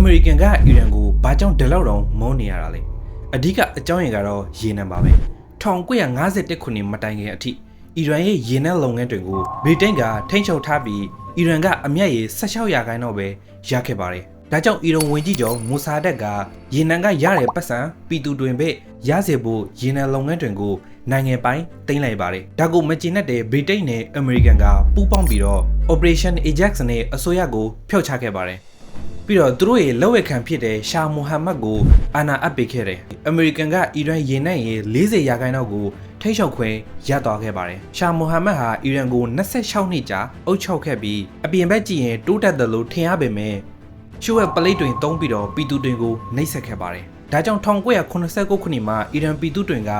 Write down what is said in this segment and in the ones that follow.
မေရိကန်ကအီရန်ကိုဘာကြောင့်ဒီလောက်တောင်မုန်းနေရတာလဲအဓိကအကြောင်းရင်းကတော့ရေနံပါပဲ1951ခုနှစ်မတိုင်ခင်အထိအီရန်ရဲ့ရေနံလုပ်ငန်းတွေကိုဗြိတိန်ကထိန်းချုပ်ထားပြီးအီရန်ကအမြတ်ရေ16ရာခိုင်နှုန်းပဲရခဲ့ပါတယ်ဒါကြောင့်အီရန်ဝန်ကြီးချုပ်မူဆာဒက်ကရေနံကရတဲ့ပတ်စံပြည်သူတွင်ပဲရစေဖို့ရေနံလုပ်ငန်းတွေကိုနိုင်ငံပိုင်းသိမ်းလိုက်ပါတယ်ဒါကိုမကျေနပ်တဲ့ဗြိတိန်နဲ့အမေရိကန်ကပူးပေါင်းပြီးတော့ Operation Ajax နဲ့အစိုးရကိုဖျောက်ချခဲ့ပါတယ်ပြီးတော့သူတို့ရဲ့လက်ဝဲခံဖြစ်တဲ့ရှာမိုဟာမက်ကိုအာဏာအပ်ပေးခဲ့တယ်အမေရိကန်ကအီရန်ရေနံရဲ့40ရာခိုင်နှုန်းကိုထိန်းချုပ်ခွင့်ရသွားခဲ့ပါတယ်ရှာမိုဟာမက်ဟာအီရန်ကို26နှစ်ကြာအုပ်ချုပ်ခဲ့ပြီးအပြင်ဘက်ကြည့်ရင်တိုးတက်တယ်လို့ထင်ရပေမဲ့ရှုပ်ဝက်ပလိတ်တွင်တုံးပြီးတော့ပြည်သူတွေကိုနှိပ်စက်ခဲ့ပါတယ်ဒါကြောင့်1989ခုနှစ်မှာအီရန်ပြည်သူတွေက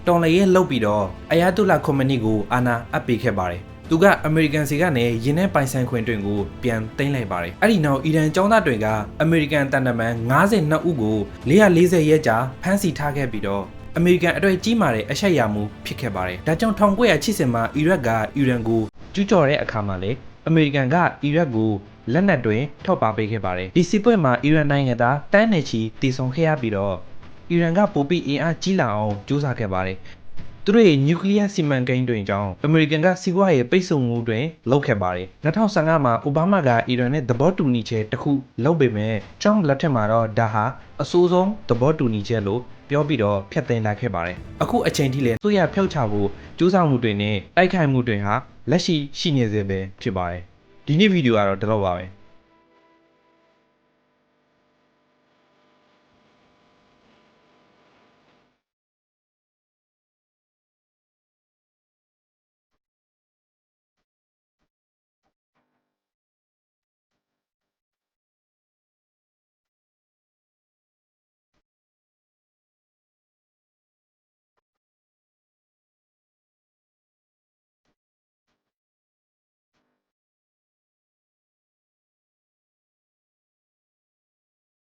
တော်လှန်ရေးလုပ်ပြီးတော့အယာတုလာကွန်မြူနီကိုအာဏာအပ်ပေးခဲ့ပါတယ်သူကအမေရိကန်စီကနေရင်းနှဲပိုင်ဆိုင်ခွင့်တွေကိုပြန်သိမ်းလိုက်ပါတယ်အဲ့ဒီနောက်အီရန်ចောင်းသားတွေကအမေရိကန်တန်တမန်52ဦးကို440ရက်ကြာဖမ်းဆီးထားခဲ့ပြီးတော့အမေရိကန်အတွက်ကြီးမာတဲ့အရှက်ရမှုဖြစ်ခဲ့ပါတယ်ဒါကြောင့်1980မှာအီရတ်ကအီရန်ကိုကျူးကျော်တဲ့အခါမှာလေအမေရိကန်ကအီရတ်ကိုလက်နက်တွေထောက်ပံ့ပေးခဲ့ပါတယ်ဒီစစ်ပွဲမှာအီရန်နိုင်ငံသားတန်းနေချီတည်ဆုံခဲ့ရပြီးတော့အီရန်ကပိုပြီးအင်အားကြီးလာအောင်ကြိုးစားခဲ့ပါတယ်သူတို့ရဲ့နျူကလ িয়ার စီမံကိန်းတွေကြောင့်အမေရိကန်ကစီးပွားရေးပိတ်ဆို့မှုတွေလုပ်ခဲ့ပါတယ်2015မှာအိုဘားမားကအီရန်နဲ့သဘောတူညီချက်တစ်ခုလုပ်ပေမဲ့ထရမ့်လက်ထက်မှာတော့ဒါဟာအဆိုးဆုံးသဘောတူညီချက်လို့ပြောပြီးတော့ဖျက်သိမ်းလိုက်ခဲ့ပါတယ်အခုအချိန်ထိလည်းသူရဖျောက်ချဖို့ကြိုးစားမှုတွေနဲ့တိုက်ခိုက်မှုတွေဟာလက်ရှိရှိနေစေပဲဖြစ်ပါတယ်ဒီနေ့ဗီဒီယိုကတော့ဒီလောက်ပါပဲ